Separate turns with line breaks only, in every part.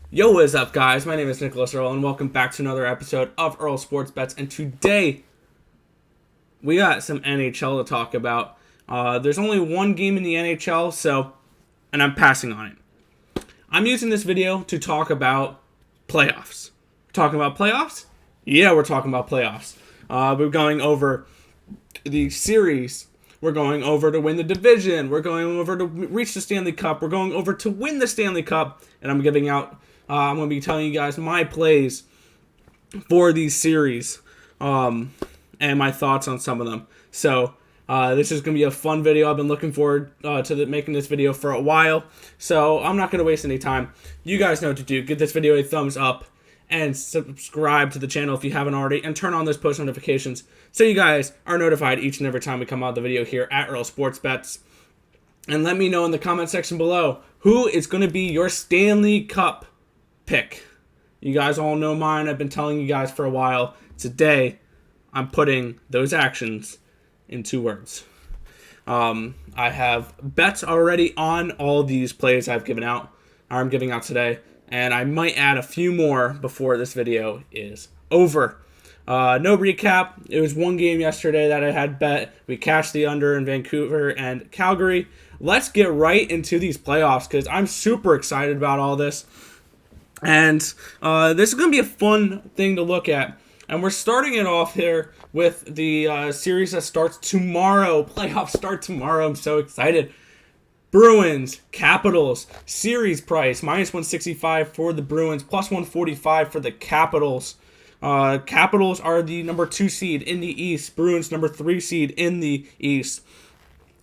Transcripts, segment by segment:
Yo, what is up, guys? My name is Nicholas Earl, and welcome back to another episode of Earl Sports Bets. And today, we got some NHL to talk about. There's only one game in the NHL, and I'm passing on it. I'm using this video to talk about playoffs. Talking about playoffs? Yeah, we're talking about playoffs. We're going over the series. We're going over to win the division. We're going over to reach the Stanley Cup. We're going over to win the Stanley Cup. And I'm going to be telling you guys my plays for these series and my thoughts on some of them. So this is going to be a fun video. I've been looking forward to making this video for a while. So I'm not going to waste any time. You guys know what to do. Give this video a thumbs up and subscribe to the channel if you haven't already, and turn on those post notifications so you guys are notified each and every time we come out with the video here at Earl Sports Bets. And let me know in the comment section below who is going to be your Stanley Cup pick. You guys all know mine. I've been telling you guys for a while. Today, I'm putting those actions in 2 words. I have bets already on all these plays I'm giving out today, and I might add a few more before this video is over. No recap. It was one game yesterday that I had bet. We cashed the under in Vancouver and Calgary. Let's get right into these playoffs because I'm super excited about all this. And this is going to be a fun thing to look at. And we're starting it off here with the series that starts tomorrow. Playoffs start tomorrow. I'm so excited. Bruins, Capitals, series price, minus 165 for the Bruins, plus 145 for the Capitals. Capitals are the number 2 seed in the East. Bruins, number 3 seed in the East.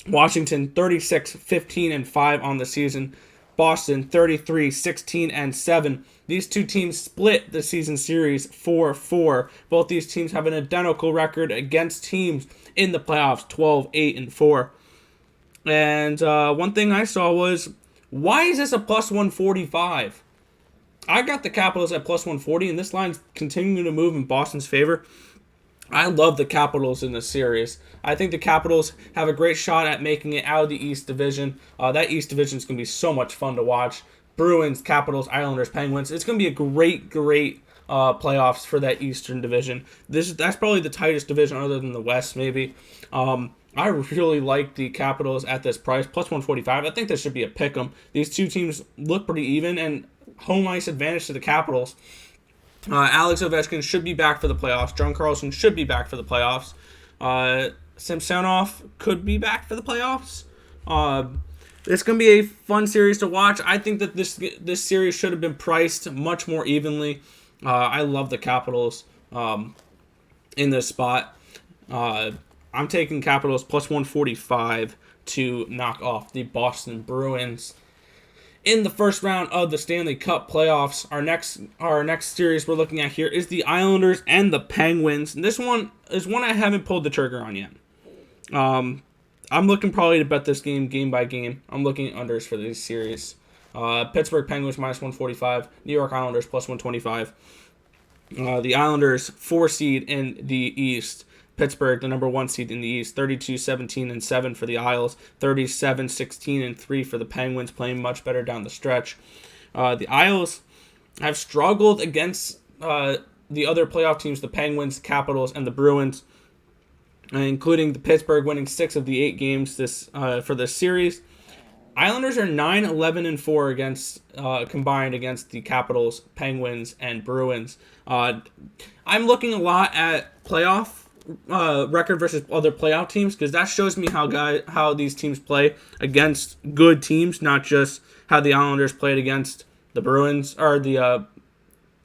Washington, 36-15-5 on the season. Boston, 33-16-7. These two teams split the season series 4-4. Both these teams have an identical record against teams in the playoffs, 12-8-4. And one thing I saw was, why is this a plus 145? I got the Capitals at plus 140, and this line's continuing to move in Boston's favor. I love the Capitals in this series. I think the Capitals have a great shot at making it out of the East Division. That East Division is going to be so much fun to watch. Bruins, Capitals, Islanders, Penguins. It's going to be a great playoffs for that Eastern Division. That's probably the tightest division other than the West, maybe. I really like the Capitals at this price, plus 145. I think this should be a pick 'em. These two teams look pretty even, and home ice advantage to the Capitals. Alex Ovechkin should be back for the playoffs. John Carlson should be back for the playoffs. Samsonov could be back for the playoffs. It's going to be a fun series to watch. I think that this series should have been priced much more evenly. I love the Capitals in this spot. I'm taking Capitals plus 145 to knock off the Boston Bruins. In the first round of the Stanley Cup playoffs, our next series we're looking at here is the Islanders and the Penguins. And this one is one I haven't pulled the trigger on yet. I'm looking probably to bet this game by game. I'm looking at unders for this series. Pittsburgh Penguins minus 145. New York Islanders plus 125. The Islanders 4 seed in the East. Pittsburgh, the number 1 seed in the East, 32-17-7 for the Isles, 37-16-3 for the Penguins, playing much better down the stretch. The Isles have struggled against the other playoff teams, the Penguins, Capitals, and the Bruins, including the Pittsburgh winning 6 of the 8 games for this series. Islanders are 9-11-4 against combined against the Capitals, Penguins, and Bruins. I'm looking a lot at playoff record versus other playoff teams because that shows me how these teams play against good teams, not just how the Islanders played against the Bruins or the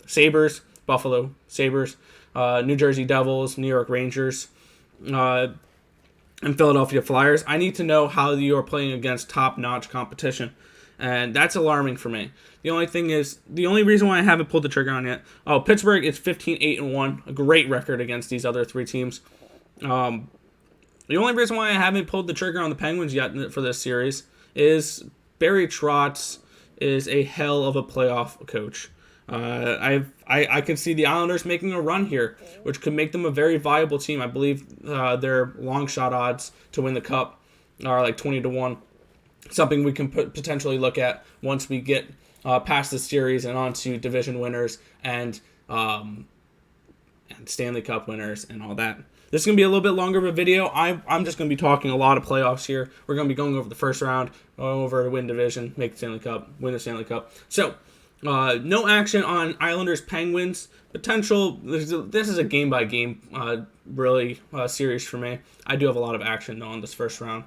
Sabres, Buffalo Sabres, New Jersey Devils, New York Rangers, and Philadelphia Flyers. I need to know how you're playing against top-notch competition, and that's alarming for me. The only reason why I haven't pulled the trigger on yet, Pittsburgh is 15-8-1, a great record against these other 3 teams. The only reason why I haven't pulled the trigger on the Penguins yet for this series is Barry Trotz is a hell of a playoff coach. I can see the Islanders making a run here, which could make them a very viable team. I believe their long shot odds to win the Cup are like 20-1. Something we can potentially look at once we get past the series and on to division winners and Stanley Cup winners and all that. This is going to be a little bit longer of a video. I'm just going to be talking a lot of playoffs here. We're going to be going over the first round, over to win division, make the Stanley Cup, win the Stanley Cup. So, no action on Islanders Penguins. Potential, this is a game-by-game series for me. I do have a lot of action, though, on this first round.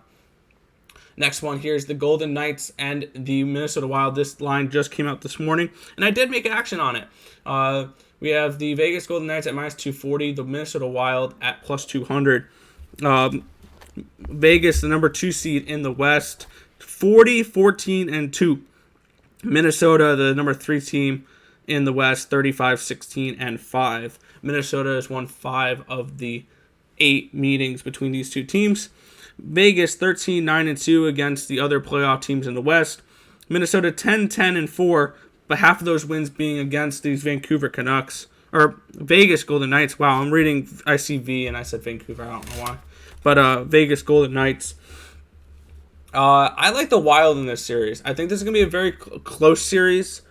Next one here is the Golden Knights and the Minnesota Wild. This line just came out this morning, and I did make action on it. We have the Vegas Golden Knights at minus 240, the Minnesota Wild at plus 200. Vegas, the number 2 seed in the West, 40, 14, and 2. Minnesota, the number 3 team in the West, 35, 16, and 5. Minnesota has won 5 of the 8 meetings between these two teams. Vegas, 13, 9, and 2 against the other playoff teams in the West. Minnesota, 10, 10, and 4. But half of those wins being against these Vancouver Canucks, or Vegas Golden Knights. Wow, I'm reading ICV and I said Vancouver. I don't know why. But Vegas Golden Knights. I like the Wild in this series. I think this is going to be a very close series.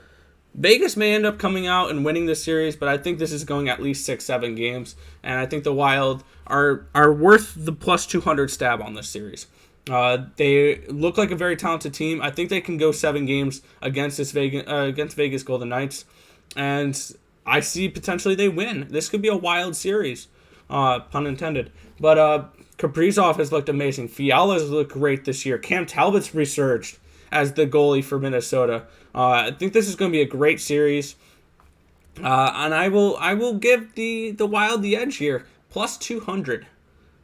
Vegas may end up coming out and winning this series, but I think this is going at least 6-7 games. And I think the Wild are worth the plus 200 stab on this series. They look like a very talented team. I think they can go 7 games against Vegas Golden Knights, and I see potentially they win. This could be a wild series, pun intended. But Kaprizov has looked amazing. Fiala's looked great this year. Cam Talbot's resurged as the goalie for Minnesota. I think this is going to be a great series, and I will give the Wild the edge here, plus 200.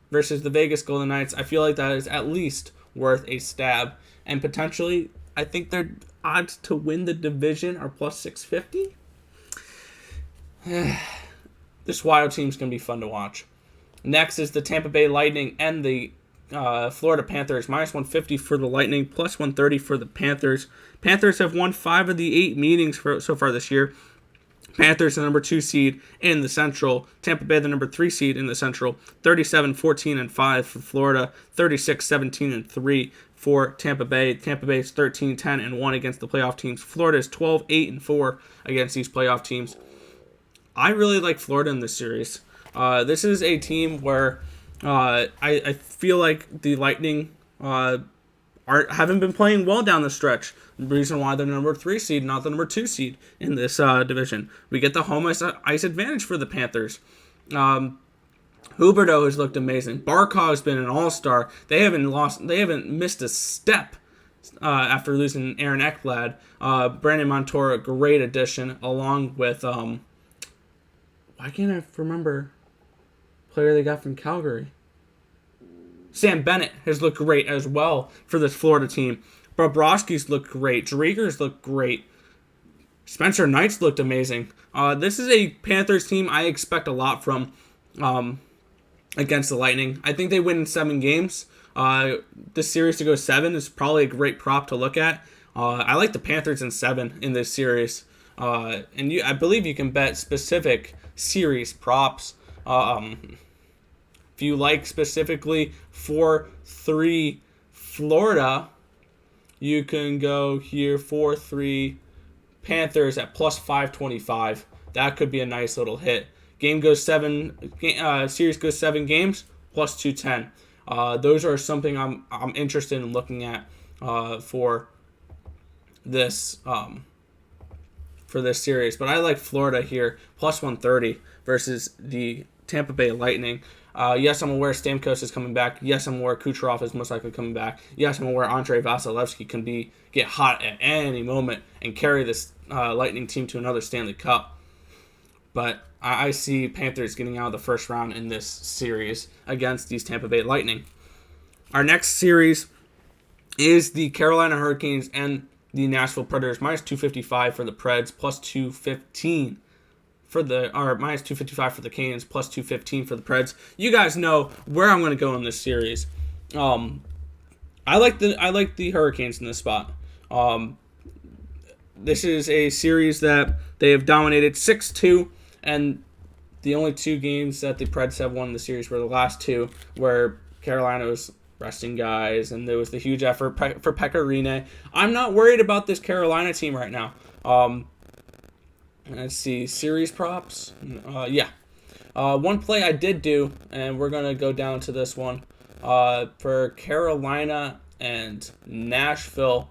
Versus the Vegas Golden Knights. I feel like that is at least worth a stab. And potentially, I think their odds to win the division are plus 650. This Wild team is going to be fun to watch. Next is the Tampa Bay Lightning and the Florida Panthers. Minus 150 for the Lightning, plus 130 for the Panthers. Panthers have won 5 of the 8 meetings so far this year. Panthers, the number 2 seed in the Central. Tampa Bay, the number 3 seed in the Central. 37, 14, and 5 for Florida. 36, 17, and 3 for Tampa Bay. Tampa Bay is 13, 10, and 1 against the playoff teams. Florida is 12, 8, and 4 against these playoff teams. I really like Florida in this series. This is a team where I feel like the Lightning haven't been playing well down the stretch. The reason why they're the number 3 seed, not the number 2 seed in this division. We get the home ice advantage for the Panthers. Huberdeau has looked amazing. Barkov's been an all-star. They haven't missed a step after losing Aaron Ekblad. Brandon Montour, a great addition, along with why can't I remember player they got from Calgary? Sam Bennett has looked great as well for this Florida team. Bobrovsky's looked great. Driedger's looked great. Spencer Knight's looked amazing. This is a Panthers team I expect a lot from against the Lightning. I think they win in 7 games. This series to go 7 is probably a great prop to look at. I like the Panthers in 7 in this series. I believe you can bet specific series props. If you like specifically 4-3 Florida, you can go here 4-3 Panthers at plus 525. That could be a nice little hit. Series goes 7 games, plus 210. Those are something I'm interested in looking at for this series. But I like Florida here, plus 130 versus the Tampa Bay Lightning. Yes, I'm aware Stamkos is coming back. Yes, I'm aware Kucherov is most likely coming back. Yes, I'm aware Andrei Vasilevsky can get hot at any moment and carry this Lightning team to another Stanley Cup. But I see Panthers getting out of the first round in this series against these Tampa Bay Lightning. Our next series is the Carolina Hurricanes and the Nashville Predators. Minus 255 for the Preds, plus 215 minus 255 for the Canes, plus 215 for the Preds. You guys know where I'm going to go in this series. I like the Hurricanes in this spot. This is a series that they have dominated 6-2, and the only 2 games that the Preds have won in the series were the last 2, where Carolina was resting guys, and there was the huge effort for Pekka Rinne. I'm not worried about this Carolina team right now. Let's see, series props. One play I did do, and we're gonna go down to this one. For Carolina and Nashville.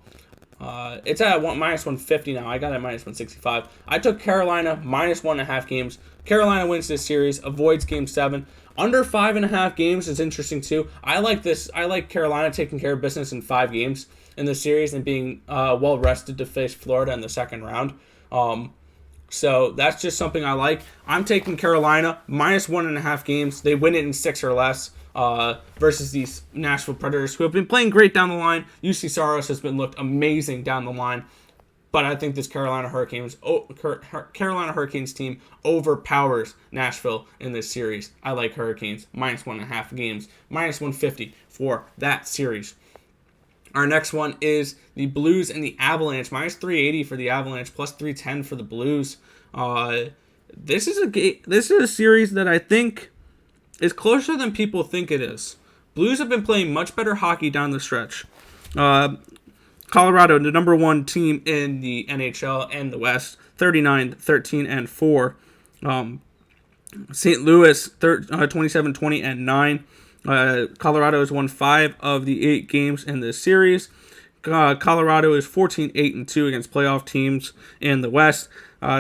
It's at minus 150 now. I got it at minus 165. I took Carolina minus 1.5 games. Carolina wins this series, avoids game 7. Under 5.5 games is interesting too. I like this. I like Carolina taking care of business in 5 games in the series and being well rested to face Florida in the second round. So that's just something I like. I'm taking Carolina minus 1.5 games. They win it in 6 or less. Versus these Nashville Predators, who have been playing great down the line. UC Saros has been looked amazing down the line, but I think this Carolina Hurricanes team overpowers Nashville in this series. I like Hurricanes minus 1.5 games, minus 150 for that series. Our next one is the Blues and the Avalanche, minus 380 for the Avalanche, plus 310 for the Blues. This is a series that I think is closer than people think it is. Blues have been playing much better hockey down the stretch. Colorado, the number 1 team in the NHL and the West, 39-13-4. St. Louis, 27-20-9. Colorado has won 5 of the 8 games in this series. Colorado is 14-8-2 against playoff teams in the West.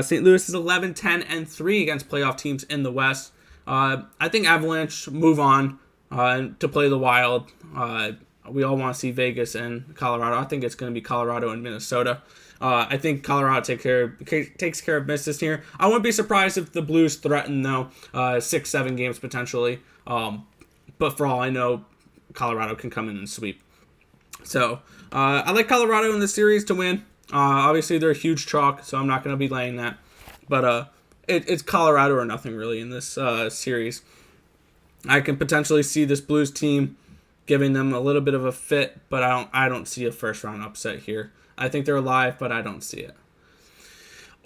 St. Louis is 11-10-3 against playoff teams in the West. I think Avalanche move on to play the Wild. We all want to see Vegas and Colorado. I think it's going to be Colorado and Minnesota. I think Colorado takes care of business here. I wouldn't be surprised if the Blues threaten, though, 6-7 games potentially. But for all I know, Colorado can come in and sweep. So I like Colorado in this series to win. Obviously, they're a huge chalk, so I'm not going to be laying that. But it's Colorado or nothing really in this series. I can potentially see this Blues team giving them a little bit of a fit, but I don't see a first round upset here. I think they're alive, but I don't see it.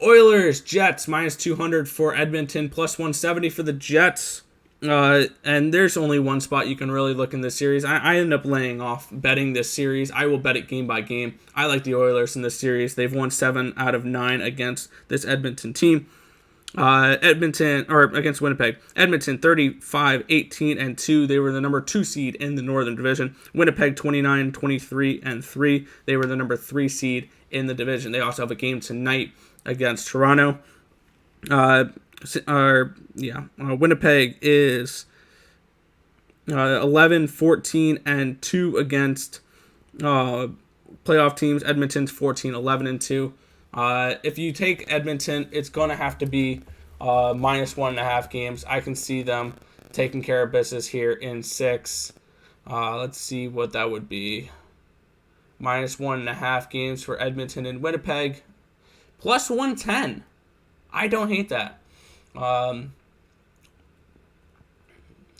Oilers, Jets, minus 200 for Edmonton, plus 170 for the Jets. And there's only one spot you can really look in this series. I end up laying off betting this series. I will bet it game by game. I like the Oilers in this series. They've won 7 out of 9 against this Edmonton team. Against Winnipeg. Edmonton 35-18-2. They were the number 2 seed in the Northern Division. Winnipeg 29-23-3. They were the number 3 seed in the division. They also have a game tonight against Toronto. Winnipeg is 11-14-2 against playoff teams. Edmonton's 14-11-2. If you take Edmonton, it's going to have to be minus 1.5 games. I can see them taking care of business here in 6. Let's see what that would be. Minus 1.5 games for Edmonton and Winnipeg. Plus 110. I don't hate that. I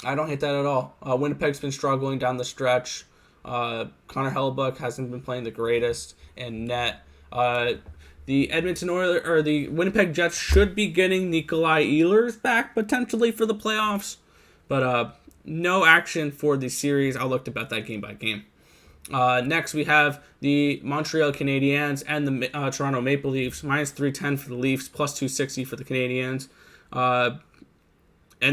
don't hate that at all. Winnipeg's been struggling down the stretch. Connor Hellebuyck hasn't been playing the greatest in net. The the Winnipeg Jets should be getting Nikolai Ehlers back potentially for the playoffs, but no action for the series. I'll look to bet that game by game. Next, we have the Montreal Canadiens and the Toronto Maple Leafs, minus 310 for the Leafs, plus 260 for the Canadiens. And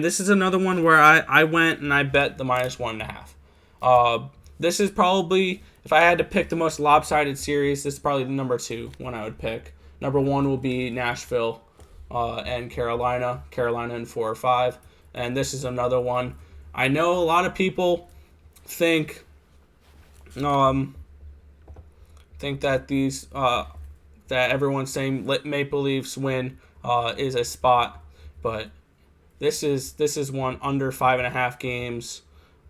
this is another one where I went and I bet the minus 1.5. This is probably, if I had to pick the most lopsided series, this is probably the number 2 one I would pick. Number 1 will be Nashville and Carolina in 4 or 5. And this is another one. I know a lot of people think that these that everyone's saying Maple Leafs win is a spot, but this is one under 5.5 games.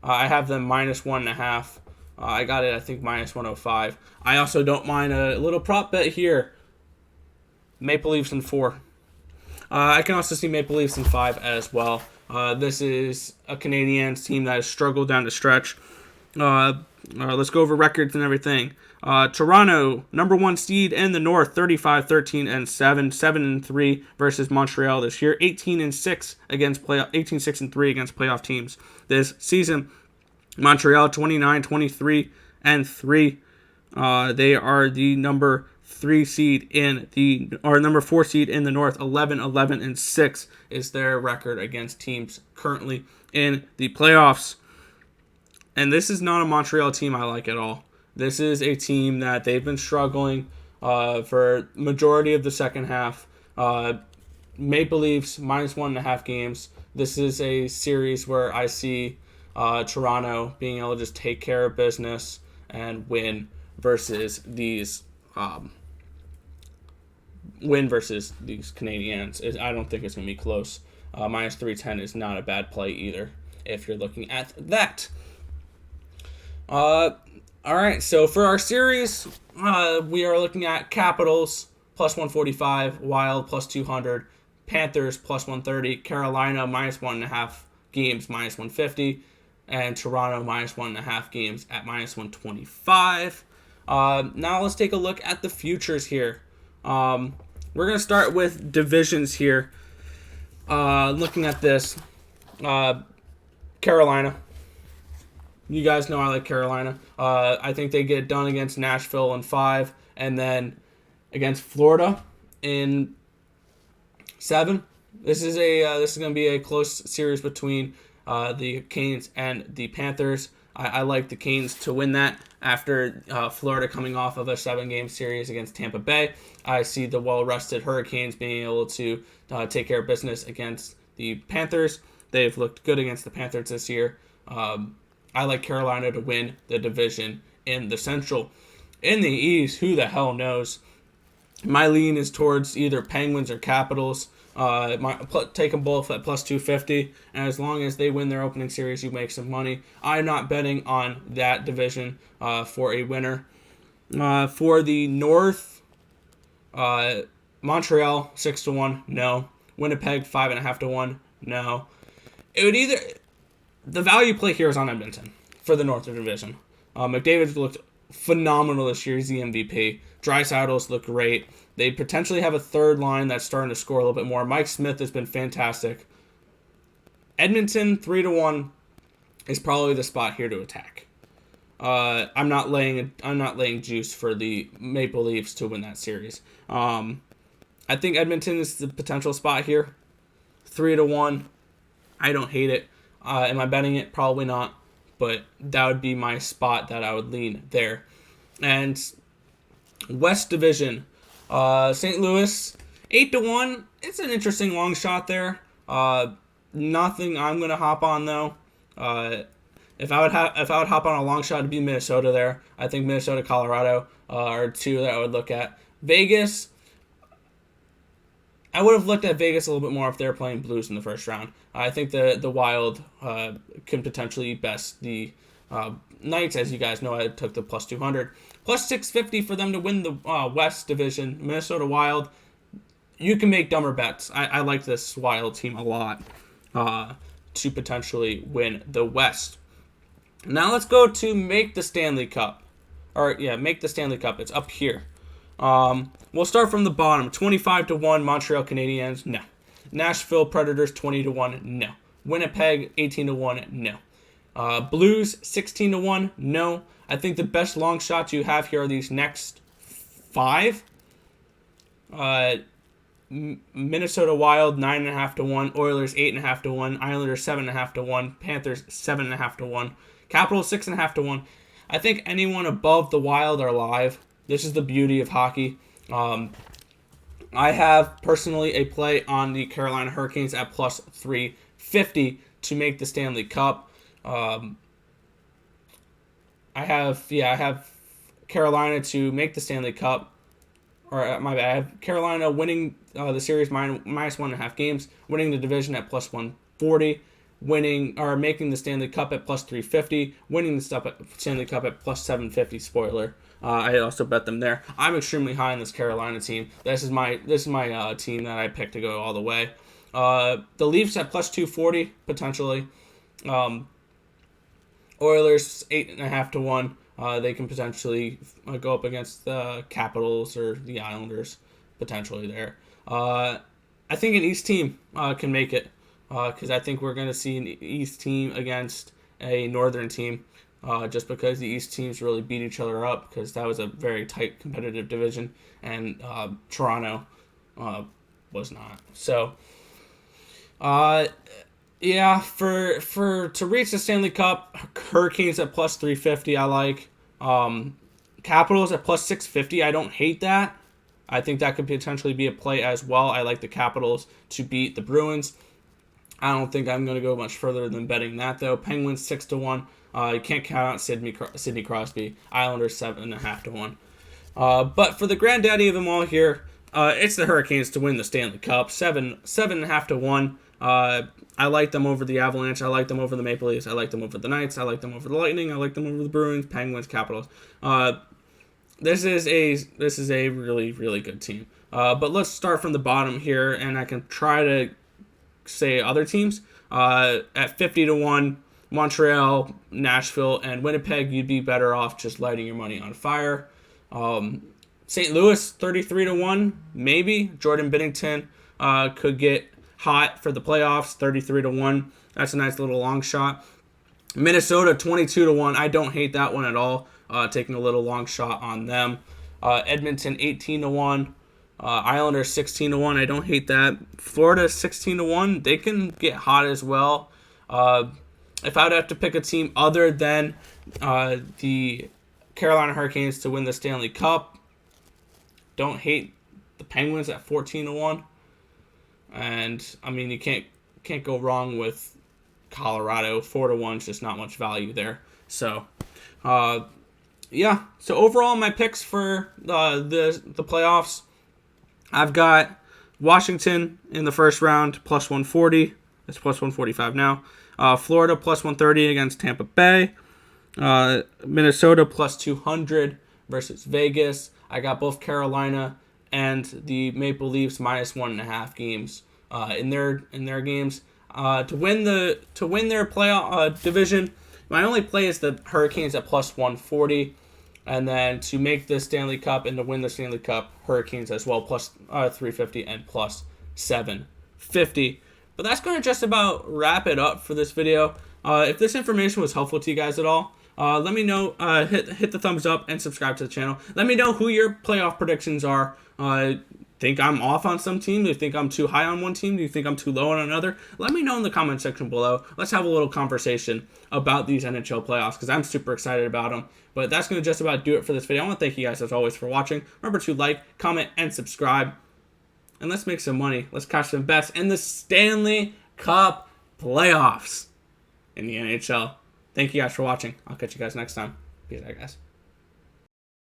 I have them minus 1.5. I got it, I think, minus 105. I also don't mind a little prop bet here. Maple Leafs in 4. I can also see Maple Leafs in 5 as well. This is a Canadiens team that has struggled down the stretch. Let's go over records and everything. Toronto, number 1 seed in the North, 35-13-7, 7-3 versus Montreal this year, 18-6 against 18-6-3 against playoff teams this season. Montreal 29-23-3. They are the number 3 seed in the, or number 4 seed in the North. 11-11-6 is their record against teams currently in the playoffs. And this is not a Montreal team I like at all. This is a team that they've been struggling for majority of the second half. Maple Leafs -1.5 games. This is a series where I see Toronto being able to just take care of business and win versus these Canadiens. I don't think it's going to be close. -310 is not a bad play either if you're looking at that. All right, so for our series, we are looking at Capitals +145, Wild +200, Panthers +130, Carolina -1.5 games -150, and Toronto -1.5 games at -125. Now let's take a look at the futures here. We're going to start with divisions here. Looking at this, Carolina. You guys know I like Carolina. I think they get done against Nashville in 5, and then against Florida in 7. This is going to be a close series between the Canes and the Panthers. I like the Canes to win that after Florida coming off of a 7-game series against Tampa Bay. I see the well-rested Hurricanes being able to take care of business against the Panthers. They've looked good against the Panthers this year. I like Carolina to win the division in the Central. In the East, who the hell knows? My lean is towards either Penguins or Capitals. Take them both at +250, and as long as they win their opening series, you make some money. I'm not betting on that division for a winner. For the North, Montreal 6-1, no. Winnipeg 5.5-1, no. It would either. The value play here is on Edmonton for the Northern Division. McDavid's looked phenomenal this year. He's the MVP. Draisaitl's look great. They potentially have a third line that's starting to score a little bit more. Mike Smith has been fantastic. Edmonton 3-1 is probably the spot here to attack. I'm not laying juice for the Maple Leafs to win that series. I think Edmonton is the potential spot here. 3-1. I don't hate it. Am I betting it? Probably not. But that would be my spot that I would lean there. And West Division, St. Louis, 8-1. It's an interesting long shot there. Nothing I'm gonna hop on though. If I would hop on a long shot, it'd be Minnesota there. I think Minnesota, Colorado are two that I would look at. Vegas. I would have looked at Vegas a little bit more if they were playing Blues in the first round. I think the Wild can potentially best the Knights. As you guys know, I took the +200. +650 for them to win the West Division. Minnesota Wild. You can make dumber bets. I like this Wild team a lot to potentially win the West. Now let's go to make the Stanley Cup. Make the Stanley Cup. It's up here. We'll start from the bottom. 25-1 Montreal Canadiens, no. Nashville Predators 20-1, no. Winnipeg 18-1, no. Blues 16-1, no. I think the best long shots you have here are these next 5. Minnesota Wild 9.5-1, Oilers 8.5-1, Islanders 7.5-1, Panthers 7.5-1, Capitals 6.5-1. I think anyone above the Wild are live. This is the beauty of hockey. I have personally a play on the Carolina Hurricanes at +350 to make the Stanley Cup. I have Carolina to make the Stanley Cup. Or my bad, I have Carolina winning the series -1.5 games, winning the division at +140, making the Stanley Cup at +350, winning the Stanley Cup at +750. Spoiler. I also bet them there. I'm extremely high on this Carolina team. This is my team that I picked to go all the way. The Leafs at +240 potentially. Oilers 8.5-1. They can potentially go up against the Capitals or the Islanders potentially there. I think an East team can make it because I think we're going to see an East team against a Northern team. just because the East teams really beat each other up because that was a very tight competitive division, and Toronto was not. So, yeah, to reach the Stanley Cup, Hurricanes at plus 350 I like. Capitals at plus 650, I don't hate that. I think that could potentially be a play as well. I like the Capitals to beat the Bruins. I don't think I'm going to go much further than betting that, though. Penguins 6-1. You can't count out Sidney Crosby. Islanders 7.5-1. But for the granddaddy of them all here, it's the Hurricanes to win the Stanley Cup. 7.5-1. I like them over the Avalanche. I like them over the Maple Leafs. I like them over the Knights. I like them over the Lightning. I like them over the Bruins, Penguins, Capitals. This is a really, really good team. But let's start from the bottom here, and I can try to say other teams. At 50-1, Montreal, Nashville, and Winnipeg, you'd be better off just lighting your money on fire. St. Louis, 33-1, maybe. Jordan Binnington could get hot for the playoffs, 33-1. That's a nice little long shot. Minnesota, 22-1. I don't hate that one at all. Taking a little long shot on them. Edmonton 18-1. Islanders 16-1. I don't hate that. Florida 16-1. They can get hot as well. If I would have to pick a team other than the Carolina Hurricanes to win the Stanley Cup, don't hate the Penguins at 14-1. And I mean, you can't go wrong with Colorado. 4-1 is just not much value there. So. Yeah, so overall, my picks for the playoffs, I've got Washington in the first round, plus 140. It's plus 145 now. Florida, plus 130 against Tampa Bay. Minnesota, plus 200 versus Vegas. I got both Carolina and the Maple Leafs minus 1.5 games in their games. To win their playoff division, my only play is the Hurricanes at plus 140. And then to make the Stanley Cup and to win the Stanley Cup, Hurricanes as well, plus 350 and plus 750. But that's going to just about wrap it up for this video. If this information was helpful to you guys at all, let me know. Hit the thumbs up and subscribe to the channel. Let me know who your playoff predictions are. Think I'm off on some team? Do you think I'm too high on one team? Do you think I'm too low on another? Let me know in the comment section below. Let's have a little conversation about these NHL playoffs because I'm super excited about them. But that's going to just about do it for this video. I want to thank you guys as always for watching. Remember to like, comment, and subscribe. And let's make some money. Let's catch some bets in the Stanley Cup playoffs in the NHL. Thank you guys for watching. I'll catch you guys next time. Peace out, guys.